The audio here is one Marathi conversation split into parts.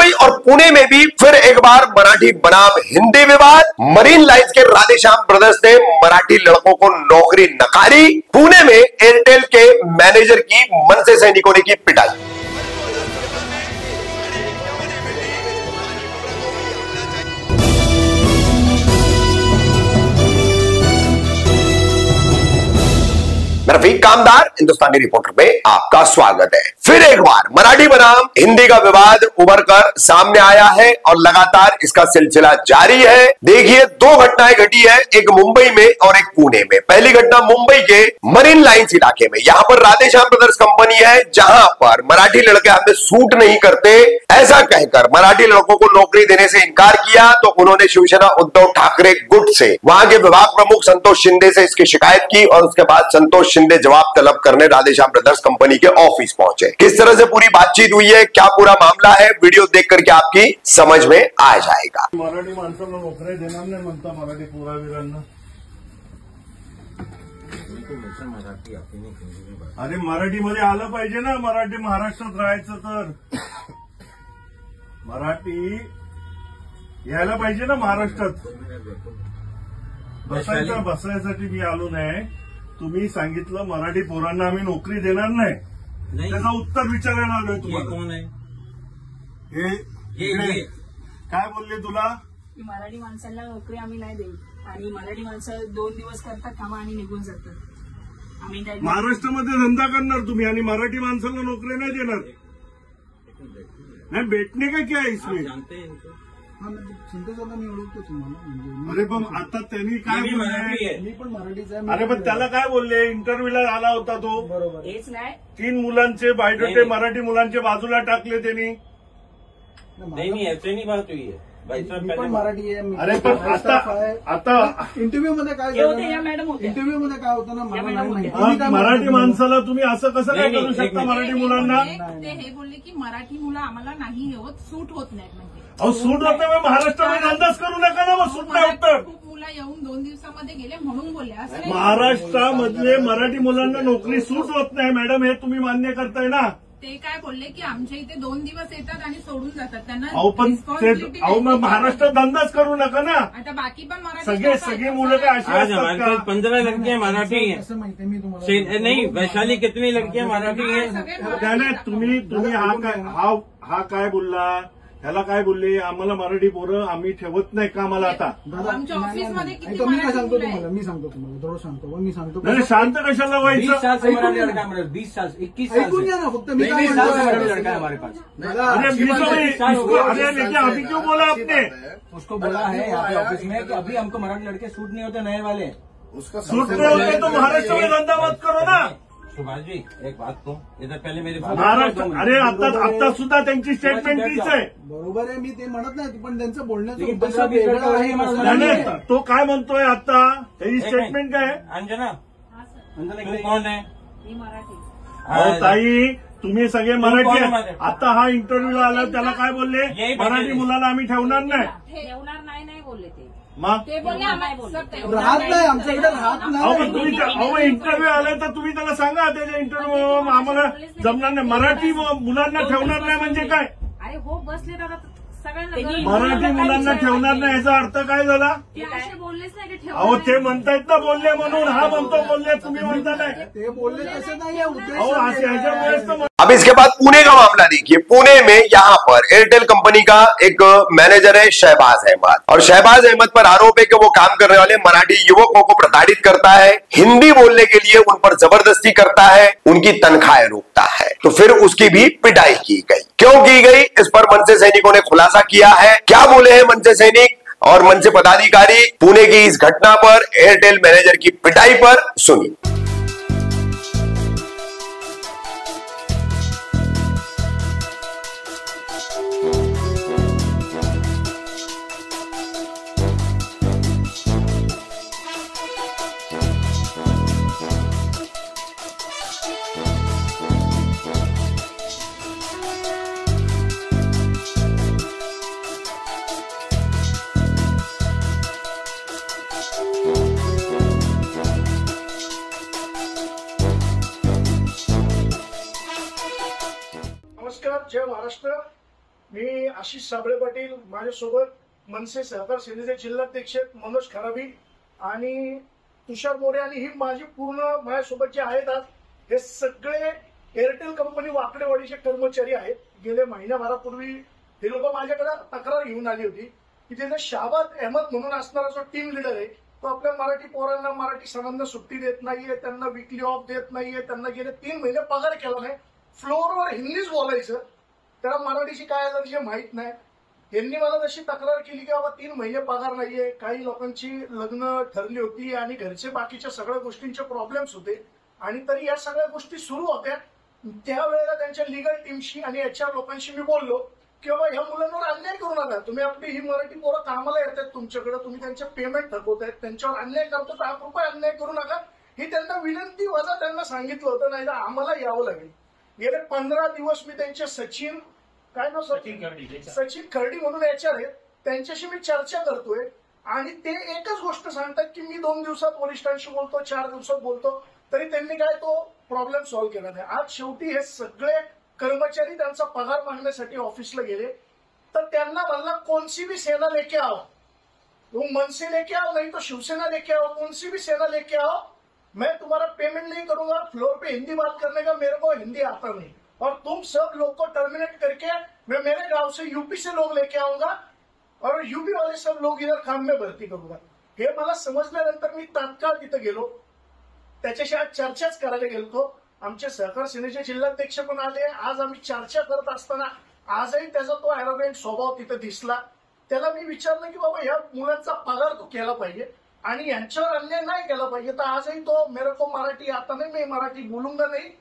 मुंबई और पुणे में भी फिर एक बार मराठी बनाम हिंदी विवाद। मरीन लाइन्स के राधेश्याम ब्रदर्स ने मराठी लड़कों को नौकरी नकारी। पुणे में एयरटेल के मैनेजर की मनसे सैनिकों ने की पिटाई। रफीक कामदार हिंदुस्तानी रिपोर्टर में आपका स्वागत है। फिर एक बार मराठी बनाम हिंदी का विवाद उभर कर सामने आया है और लगातार इसका सिलसिला जारी है। देखिए, दो घटनाएं घटी है, एक मुंबई में और एक पुणे में। पहली घटना मुंबई के मरीन लाइन्स इलाके में। यहां पर राधेश्याम ब्रदर्स कंपनी है, जहां पर मराठी लड़के हमें सूट नहीं करते ऐसा कहकर मराठी लड़कों को नौकरी देने से इनकार किया। तो उन्होंने शिवसेना उद्धव ठाकरे गुट से, वहां के विभाग प्रमुख संतोष शिंदे से इसकी शिकायत की और उसके बाद संतोष शिंदे जवाब तलब करने राधेश्याम ब्रदर्स कंपनी के ऑफिस पहुंचे। किस तरह से पूरी बातचीत हुई है, क्या पूरा मामला है, वीडियो देख करके आपकी समझ में आ जाएगा। मराठी माणसाला नोकऱ्या देणार नाही म्हणता मराठी पुरावीरांना। अरे मराठीमध्ये आलं पाहिजे ना, मराठी महाराष्ट्रात राहायचं तर मराठी यायला पाहिजे ना महाराष्ट्रात। बसायसाठी मी आलो नाही। तुम्ही सांगितलं मराठी पोरांना आम्ही नोकरी देणार नाही, त्याचं उत्तर विचारायला आलोय तुम्हाला। कोण आहे हे? काय बोलले तुला? मराठी माणसाला नोकरी आम्ही नाही देऊ आणि मराठी माणसं 2 दिवस करतात काम आणि निघून जातात। आम्ही महाराष्ट्रामध्ये धंदा करणार तुम्ही आणि मराठी माणसाला नोकरी नाही देणार? नाही भेटणे का क्या है इसमें? मी ओळखतो तुम्हाला। अरे पण आता त्यांनी काय बोलले? मी पण मराठीचा आहे। अरे पण त्याला काय बोलले? इंटरव्ह्यूला आला होता तो, बरोबर। हेच नाही, 3 मुलांचे बायोडेटे मराठी मुलांचे बाजूला टाकले त्यांनी। नहीं ऐसे नहीं बात हुई है भाई साहब, मी पण मराठी आहे। अरे पण आता इंटरव्ह्यू मध्ये काय इंटरव्ह्यू मध्ये काय होतं ना, मला नाही माहिती। मराठी माणसाला तुम्ही असं कसं काय करू शकता? मराठी मुलांना ते हे बोलले की मराठी मुलं आम्हाला नाही होत, सूट होत नाहीत म्हणजे। अहो सूट होतं मग महाराष्ट्रामध्ये अंदाज करू नका ना, मग सूट नाही होतं। खूप मुलं येऊन 2 दिवसामध्ये गेले म्हणून बोलले असं नाही। महाराष्ट्रामधले मराठी मुलांना नोकरी सूट होत नाही मॅडम, हे तुम्ही मान्य करताय ना? ते काय बोलले की आमच्या इथे 2 दिवस येतात आणि सोडून जातात, त्यांना अहो पण मग महाराष्ट्रात अंदाज करू नका ना। आता बाकी पण सगळे मुलं काय अशी आज असतात हमारे का? साथ 15 लड़कियां मराठी हैं। असं माहिती मी तुम्हाला। नहीं, वैशाली कितनी लड़कियां मराठी हैं? त्याने तुम्ही हा काय बोलला? ह्याला काय बोलले? आम्हाला मराठी पोरं आम्ही ठेवत नाही का? मला आता आमच्या ऑफिसमध्ये किती मी काय सांगतो तुम्हाला, मी सांगतो तुम्हाला, थोडं सांगतो मी सांगतो। नाही शांत कशाला 20 व्हायचं? साल से मराठी लड़का हमारे 20 साल 21 साल ऐकून से घ्या ना फक्त, मी काय 20 साल से मराठी म्हणतो। लड़का है हमारे पास। अरे लेकिन अभी क्यों बोला आपने? उसको बोला है यहाँ पे ऑफिस में कि अभी हमको मराठी लड़के सूट नहीं होते नए वाले। सूट नहीं होते तो महाराष्ट्र में धंधा मत करो ना। सुभाष जी एक बात तो इधर पहले मेरे महाराष्ट्र, अरे आता सुद्धा त्यांची स्टेटमेंट तीच आहे। बरोबर आहे, मी ते म्हणत नाही, पण त्यांचं बोलण्याचं लेकिन उद्देश 15-20 वेगळं आहे। नाही, तो काय म्हणतोय आता? त्याची स्टेटमेंट काय आहे? अंजना, असं तू कौन है? मी मराठी। अहो ताई, तुम्ही सगळे मराठी कोण आहे। माझे? आता हा इंटरव्ह्यूला आला, त्याला काय बोलले? यही मराठी बोलले. मुलाला आम्ही ठेवणार नाही। ठेवणार नाही बोलले ते। मग ते बोलले राहत नाही आमच्याकडे, राहत अहो पण नाही। तुम्ही इंटरव्ह्यू आलाय तर तुम्ही त्याला सांगा, त्याच्या इंटरव्ह्यू आम्हाला जमणार नाही, मराठी मुलांना ठेवणार नाही म्हणजे काय? अरे हो बसले दादा सगळ्यांना मराठी मुलांना ठेवणार नाही याचा अर्थ काय झाला? ते असे बोललेच नाही की अहो ते म्हणतायत ना बोलले म्हणून, हा म्हणतो बोलले, तुम्ही म्हणता नाही। ते बोलले तसे नाही, उद्देश अहो ह्याच्यामुळेच तर अब इसके बाद पुणे का मामला देखिए। पुणे में यहाँ पर एयरटेल कंपनी का एक मैनेजर है शहबाज अहमद, और शहबाज अहमद पर आरोप है कि वो काम करने वाले मराठी युवकों को प्रताड़ित करता है, हिंदी बोलने के लिए उन पर जबरदस्ती करता है, उनकी तनख्वाहें रोकता है। तो फिर उसकी भी पिटाई की गई। क्यों की गई, इस पर मनसे सैनिकों ने खुलासा किया है। क्या बोले हैं मनसे सैनिक और मनसे पदाधिकारी पुणे की इस घटना पर, एयरटेल मैनेजर की पिटाई पर, सुनिए। नमस्कार, जय महाराष्ट्र। मी आशिष साबळे पाटील, माझ्यासोबत मनसे सहकार सेनेचे जिल्हाध्यक्ष मनोज खराबी आणि तुषार मोरे आणि ही माझी पूर्ण माझ्यासोबत जे आहेत आज हे सगळे एअरटेल कंपनी वाकडेवाडीचे कर्मचारी आहेत. गेले महिन्याभरापूर्वी हे लोक माझ्याकडे तक्रार घेऊन आली होती की तिथे शाहबाद अहमद म्हणून असणारा जो टीम लीडर आहे तो आपल्या मराठी पोरांना, मराठी सणांना सुट्टी देत नाहीये, त्यांना विकली ऑफ देत नाहीये, त्यांना गेले 3 महिने पगार केला नाही, फ्लोअरवर हिंदीच बोलायचं, त्याला मराठीची काय एलर्जी माहित नाही. यांनी मला जशी तक्रार केली की बाबा 3 महिने पगार नाहीये, काही लोकांची लग्न ठरली होती आणि घरचे बाकीच्या सगळ्या गोष्टींचे प्रॉब्लेम्स होते आणि तरी या सगळ्या गोष्टी सुरू होत्या. त्यावेळेला त्यांच्या लिगल टीमशी आणि HR लोकांशी मी बोललो की बाबा ह्या मुलांवर अन्याय करू नका, तुम्ही आपली ही मराठी पोरं कामाला येतात तुमच्याकडे, तुम्ही त्यांचे पेमेंट थकवतायत, त्यांच्यावर अन्याय करतो, 1 रुपये अन्याय करू नका, ही त्यांना विनंती वजा त्यांना सांगितलं होतं, नाही तर आम्हाला यावं लागेल. गेले 15 दिवस मी त्यांचे सचिन खर्डी म्हणून HR आहेत, त्यांच्याशी मी चर्चा करतोय आणि ते एकच गोष्ट सांगतात की मी 2 दिवसात वरिष्ठांशी बोलतो, 4 दिवसात बोलतो, तरी त्यांनी काय तो प्रॉब्लेम सॉल्व्ह केला नाही. आज शेवटी हे सगळे कर्मचारी त्यांचा पगार मागण्यासाठी ऑफिसला गेले तर त्यांना म्हणला कौनसी भी सेना लेके आओ, तुम मनसे लेके आओ नहीं तो शिवसेना लेके आओ, कौनसी भी सेना लेके आओ, मैं तुम्हारा पेमेंट नहीं करूंगा, फ्लोर पे हिंदी बात करने का मेरे को हिंदी आता नहीं, और तुम सब लोग को टर्मिनेट करके मैं मेरे गांव से यूपी से लोग लेके आऊंगा और यूपी वाले सब लोग इधर काम में भरती करूंगा. हे मला समजल्यानंतर मी तात्काळ तिथे गेलो, त्याच्याशी आज चर्चाच करायला गेलो. आमचे सहकार सेनेचे जिल्हाध्यक्ष पण आले. आज आम्ही चर्चा करत असताना आजही त्याचा तो ॲरोगंट स्वभाव तिथे दिसला. त्याला मी विचारलं की बाबा या मुलांचा पगार तो केला पाहिजे आणि यांच्यावर अन्याय नाही केला पाहिजे. तर आजही तो मेरे को मराठी आता नाही, मी मराठी बोलूंगा नाही,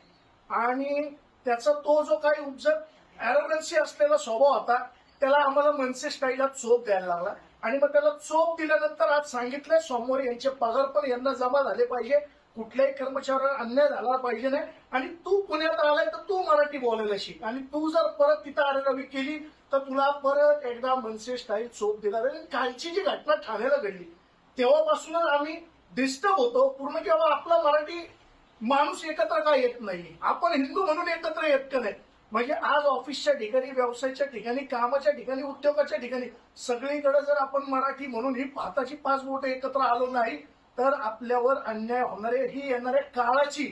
आणि त्याचा तो जो काही उपजत ॲरोगन्सी असलेला स्वभाव होता त्याला आम्हाला मनसे स्टाईलात चोप द्यायला लागला. आणि मग त्याला चोप दिल्यानंतर आज सांगितलंय सोमवारी यांचे पगार पण यांना जमा झाले पाहिजे, कुठल्याही कर्मचाऱ्यावर अन्याय झाला पाहिजे नाही, आणि तू पुण्यात आलाय तर तू मराठी बोलायला शिक, आणि तू जर परत तिथं आरेरावी केली तर तुला परत एकदा मनसे स्टाईल चोप दिला जाईल. कालची जी घटना ठाण्याला घडली तेव्हापासूनच आम्ही डिस्टर्ब होतो पूर्ण की बाबा आपला मराठी माणूस एकत्र का येत नाही, आपण हिंदू म्हणून एकत्र येत का नाही. म्हणजे आज ऑफिसच्या ठिकाणी, व्यवसायाच्या ठिकाणी, कामाच्या ठिकाणी, उद्योगाच्या ठिकाणी सगळीकडे जर आपण मराठी म्हणून ही हाताची 5 बोटं एकत्र आलो नाही तर आपल्यावर अन्याय होणारे, ही येणाऱ्या काळाची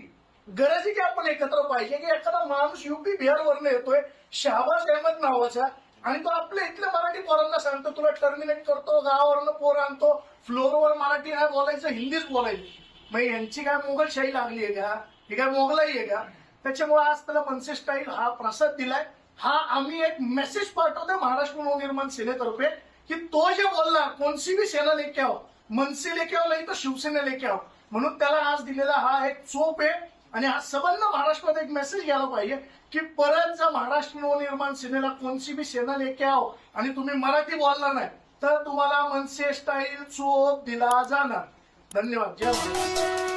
गरज आहे की आपण एकत्र पाहिजे. की एखादा माणूस UP बिहारवरनं येतोय शाहबाज अहमद नावाचा आणि तो आपल्या इथल्या मराठी पोरांना सांगतो तुला टर्मिनेट करतो, गावावरनं पोरं आणतो, फ्लोअरवर मराठी नाही बोलायचं, हिंदीच बोलायची. मग यांची काय मोगलशाही लागली आहे का, ही काय मोगलाई आहे का? त्याच्यामुळे आज त्याला मनसे स्टाईल हा प्रसाद दिलाय. हा आम्ही एक मेसेज पाठवतोय महाराष्ट्र नवनिर्माण सेनेतर्फे की तो जे बोलला कोणसी भी सेना लेके आओ, मनसे लेके आओ नाही तर शिवसेना लेके आओ, म्हणून त्याला आज दिलेला हा एक चोप आहे. आणि हा सबंध महाराष्ट्रात एक मेसेज घ्यायला पाहिजे की परत जर महाराष्ट्र नवनिर्माण सेनेला कोणसी भी सेना लेके आओ आणि तुम्ही मराठी बोलणार नाही तर तुम्हाला मनसे स्टाईल चोप दिला जाणार. धन्यवाद. जय महाराष्ट्र.